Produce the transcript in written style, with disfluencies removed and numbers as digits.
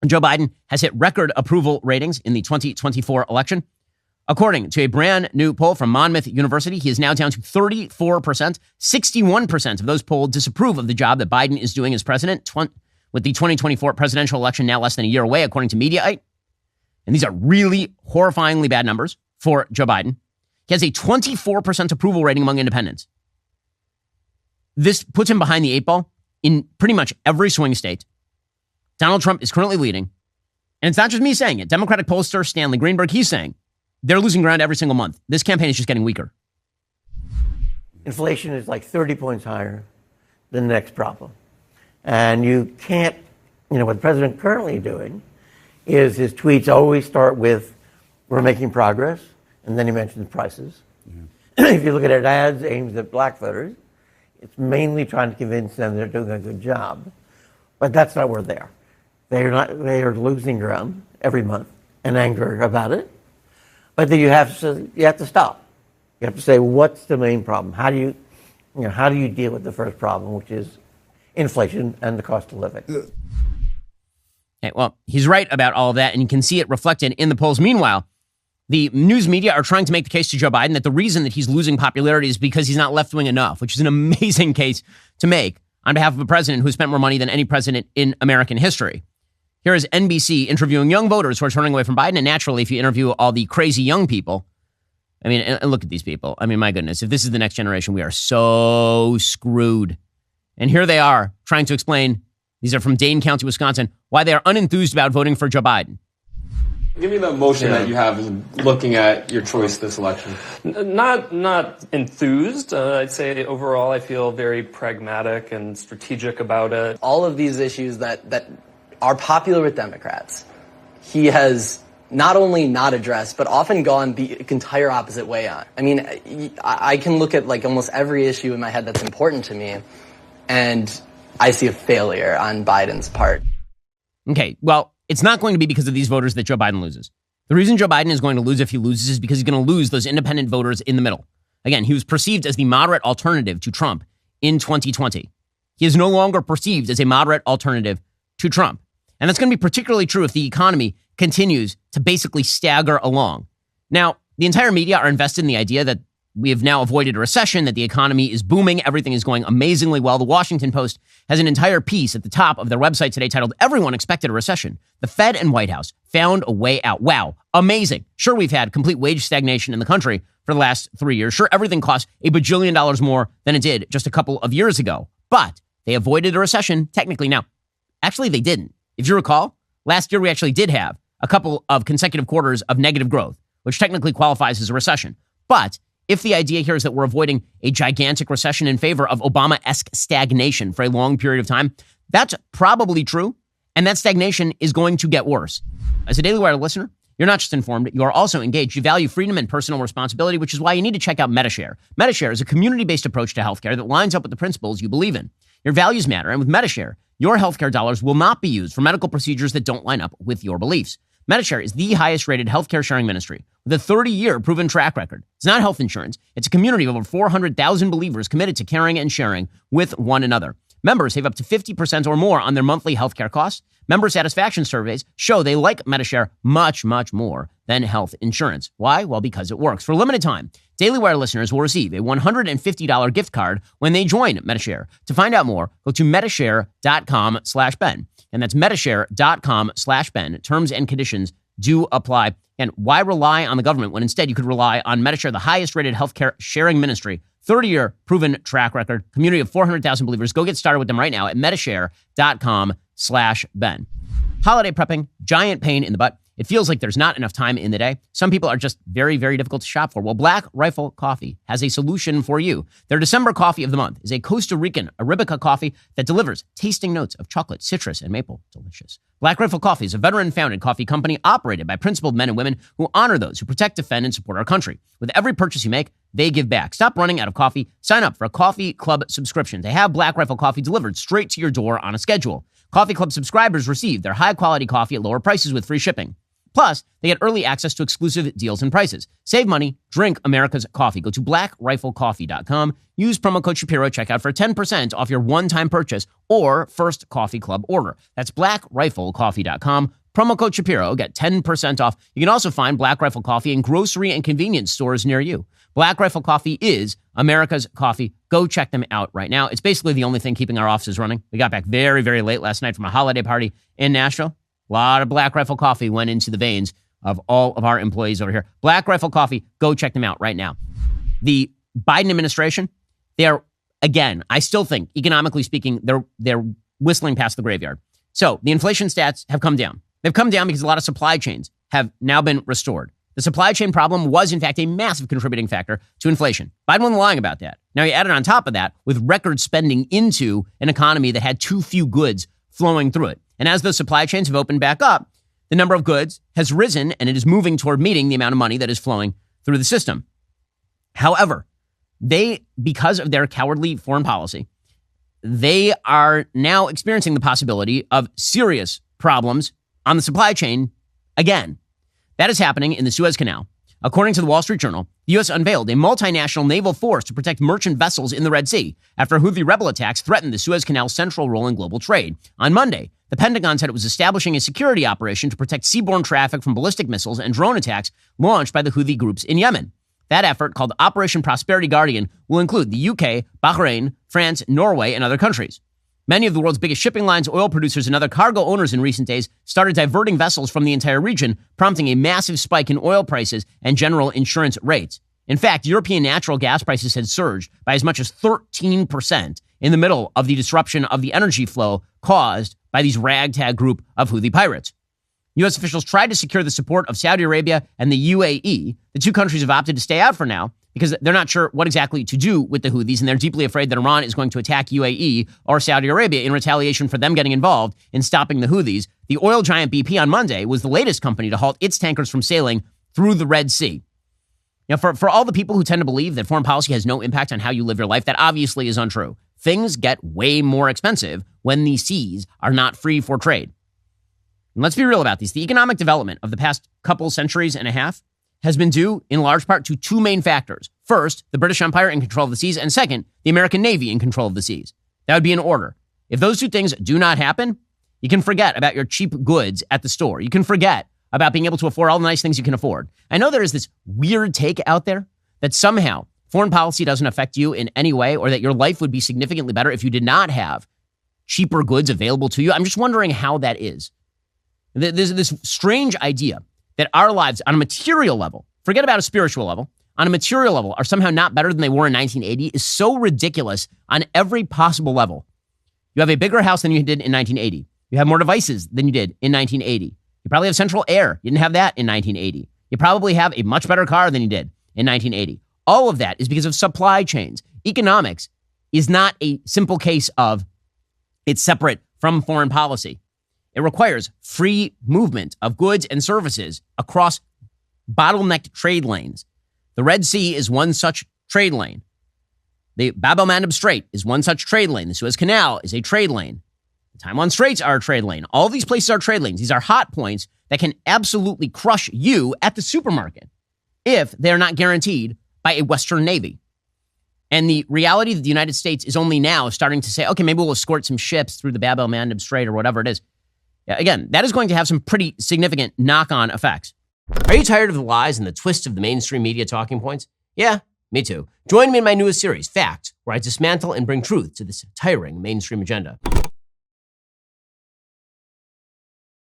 Joe Biden has hit record approval ratings in the 2024 election. According to a brand new poll from Monmouth University, he is now down to 34%. 61% of those polled disapprove of the job that Biden is doing as president, with the 2024 presidential election now less than a year away, according to Mediaite. And these are really horrifyingly bad numbers for Joe Biden. He has a 24% approval rating among independents. This puts him behind the eight ball in pretty much every swing state. Donald Trump is currently leading. And it's not just me saying it. Democratic pollster Stanley Greenberg, he's saying they're losing ground every single month. This campaign is just getting weaker. Inflation is like 30 points higher than the next problem. And you can't, what the president currently doing is his tweets always start with, we're making progress, and then he mentions prices. Yeah. If you look at ads aimed at black voters, it's mainly trying to convince them they're doing a good job. But that's not where they are. They are losing ground every month and anger about it. But then you have to stop. You have to say, what's the main problem? How do you deal with the first problem, which is inflation and the cost of living? Okay, well, he's right about all of that, and you can see it reflected in the polls. Meanwhile, the news media are trying to make the case to Joe Biden that the reason that he's losing popularity is because he's not left-wing enough, which is an amazing case to make on behalf of a president who spent more money than any president in American history. Here is NBC interviewing young voters who are turning away from Biden. And naturally, if you interview all the crazy young people, and look at these people. My goodness, if this is the next generation, we are so screwed. And here they are trying to explain, these are from Dane County, Wisconsin, why they are unenthused about voting for Joe Biden. Give me the emotion that you have looking at your choice this election. Not enthused. I'd say overall I feel very pragmatic and strategic about it. All of these issues that are popular with Democrats, he has not only not addressed, but often gone the entire opposite way on. I can look at almost every issue in my head that's important to me, and I see a failure on Biden's part. Okay, well, it's not going to be because of these voters that Joe Biden loses. The reason Joe Biden is going to lose if he loses is because he's going to lose those independent voters in the middle. Again, he was perceived as the moderate alternative to Trump in 2020. He is no longer perceived as a moderate alternative to Trump. And that's going to be particularly true if the economy continues to basically stagger along. Now, the entire media are invested in the idea that we have now avoided a recession, that the economy is booming, everything is going amazingly well. The Washington Post has an entire piece at the top of their website today titled, "Everyone Expected a Recession. The Fed and White House Found a Way Out." Wow, amazing. Sure, we've had complete wage stagnation in the country for the last 3 years. Sure, everything costs $1 bajillion more than it did just a couple of years ago. But they avoided a recession, technically. Now, actually, they didn't. If you recall, last year we actually did have a couple of consecutive quarters of negative growth, which technically qualifies as a recession. But if the idea here is that we're avoiding a gigantic recession in favor of Obama-esque stagnation for a long period of time, that's probably true. And that stagnation is going to get worse. As a Daily Wire listener, you're not just informed, you are also engaged. You value freedom and personal responsibility, which is why you need to check out MediShare. MediShare is a community-based approach to healthcare that lines up with the principles you believe in. Your values matter, and with MediShare, your healthcare dollars will not be used for medical procedures that don't line up with your beliefs. MediShare is the highest-rated healthcare sharing ministry with a 30-year proven track record. It's not health insurance. It's a community of over 400,000 believers committed to caring and sharing with one another. Members save up to 50% or more on their monthly healthcare costs. Member satisfaction surveys show they like MediShare much, much more than health insurance. Why? Well, because it works. For a limited time, Daily Wire listeners will receive a $150 gift card when they join MediShare. To find out more, go to medishare.com/Ben. And that's medishare.com/Ben. Terms and conditions do apply. And why rely on the government when instead you could rely on MediShare, the highest rated healthcare sharing ministry, 30-year proven track record, community of 400,000 believers. Go get started with them right now at medishare.com/Ben. Holiday prepping, giant pain in the butt. It feels like there's not enough time in the day. Some people are just very, very difficult to shop for. Well, Black Rifle Coffee has a solution for you. Their December coffee of the month is a Costa Rican Arabica coffee that delivers tasting notes of chocolate, citrus, and maple. Delicious. Black Rifle Coffee is a veteran-founded coffee company operated by principled men and women who honor those who protect, defend, and support our country. With every purchase you make, they give back. Stop running out of coffee. Sign up for a coffee club subscription to have Black Rifle Coffee delivered straight to your door on a schedule. Coffee Club subscribers receive their high-quality coffee at lower prices with free shipping. Plus, they get early access to exclusive deals and prices. Save money, drink America's coffee. Go to blackriflecoffee.com. Use promo code Shapiro checkout for 10% off your one-time purchase or first coffee club order. That's blackriflecoffee.com. Promo code Shapiro. Get 10% off. You can also find Black Rifle Coffee in grocery and convenience stores near you. Black Rifle Coffee is America's coffee. Go check them out right now. It's basically the only thing keeping our offices running. We got back very, very late last night from a holiday party in Nashville. A lot of Black Rifle Coffee went into the veins of all of our employees over here. Black Rifle Coffee, go check them out right now. The Biden administration, they are, again, I still think, economically speaking, they're whistling past the graveyard. So the inflation stats have come down. They've come down because a lot of supply chains have now been restored. The supply chain problem was, in fact, a massive contributing factor to inflation. Biden wasn't lying about that. Now, he added on top of that with record spending into an economy that had too few goods flowing through it. And as those supply chains have opened back up, the number of goods has risen and it is moving toward meeting the amount of money that is flowing through the system. However, they, because of their cowardly foreign policy, they are now experiencing the possibility of serious problems on the supply chain again. That is happening in the Suez Canal. According to the Wall Street Journal, the U.S. unveiled a multinational naval force to protect merchant vessels in the Red Sea after Houthi rebel attacks threatened the Suez Canal's central role in global trade. On Monday, the Pentagon said it was establishing a security operation to protect seaborne traffic from ballistic missiles and drone attacks launched by the Houthi groups in Yemen. That effort, called Operation Prosperity Guardian, will include the UK, Bahrain, France, Norway, and other countries. Many of the world's biggest shipping lines, oil producers, and other cargo owners in recent days started diverting vessels from the entire region, prompting a massive spike in oil prices and general insurance rates. In fact, European natural gas prices had surged by as much as 13% in the middle of the disruption of the energy flow caused by these ragtag group of Houthi pirates. U.S. officials tried to secure the support of Saudi Arabia and the UAE. The two countries have opted to stay out for now because they're not sure what exactly to do with the Houthis, and they're deeply afraid that Iran is going to attack UAE or Saudi Arabia in retaliation for them getting involved in stopping the Houthis. The oil giant BP on Monday was the latest company to halt its tankers from sailing through the Red Sea. Now, for all the people who tend to believe that foreign policy has no impact on how you live your life, that obviously is untrue. Things get way more expensive when the seas are not free for trade. And let's be real about these. The economic development of the past couple centuries and a half has been due in large part to two main factors. First, the British Empire in control of the seas, and second, the American Navy in control of the seas. That would be in order. If those two things do not happen, you can forget about your cheap goods at the store. You can forget about being able to afford all the nice things you can afford. I know there is this weird take out there that somehow foreign policy doesn't affect you in any way, or that your life would be significantly better if you did not have cheaper goods available to you. I'm just wondering how that is. There's this strange idea that our lives on a material level, forget about a spiritual level, on a material level are somehow not better than they were in 1980 is so ridiculous on every possible level. You have a bigger house than you did in 1980. You have more devices than you did in 1980. You probably have central air. You didn't have that in 1980. You probably have a much better car than you did in 1980. All of that is because of supply chains. Economics is not a simple case of it's separate from foreign policy. It requires free movement of goods and services across bottlenecked trade lanes. The Red Sea is one such trade lane. The Bab el-Mandeb Strait is one such trade lane. The Suez Canal is a trade lane. The Taiwan Straits are a trade lane. All these places are trade lanes. These are hot points that can absolutely crush you at the supermarket if they're not guaranteed by a Western Navy. And the reality that the United States is only now starting to say, okay, maybe we'll escort some ships through the Bab el-Mandeb Strait or whatever it is. Again, that is going to have some pretty significant knock-on effects. Are you tired of the lies and the twists of the mainstream media talking points? Yeah, me too. Join me in my newest series, Facts, where I dismantle and bring truth to this tiring mainstream agenda.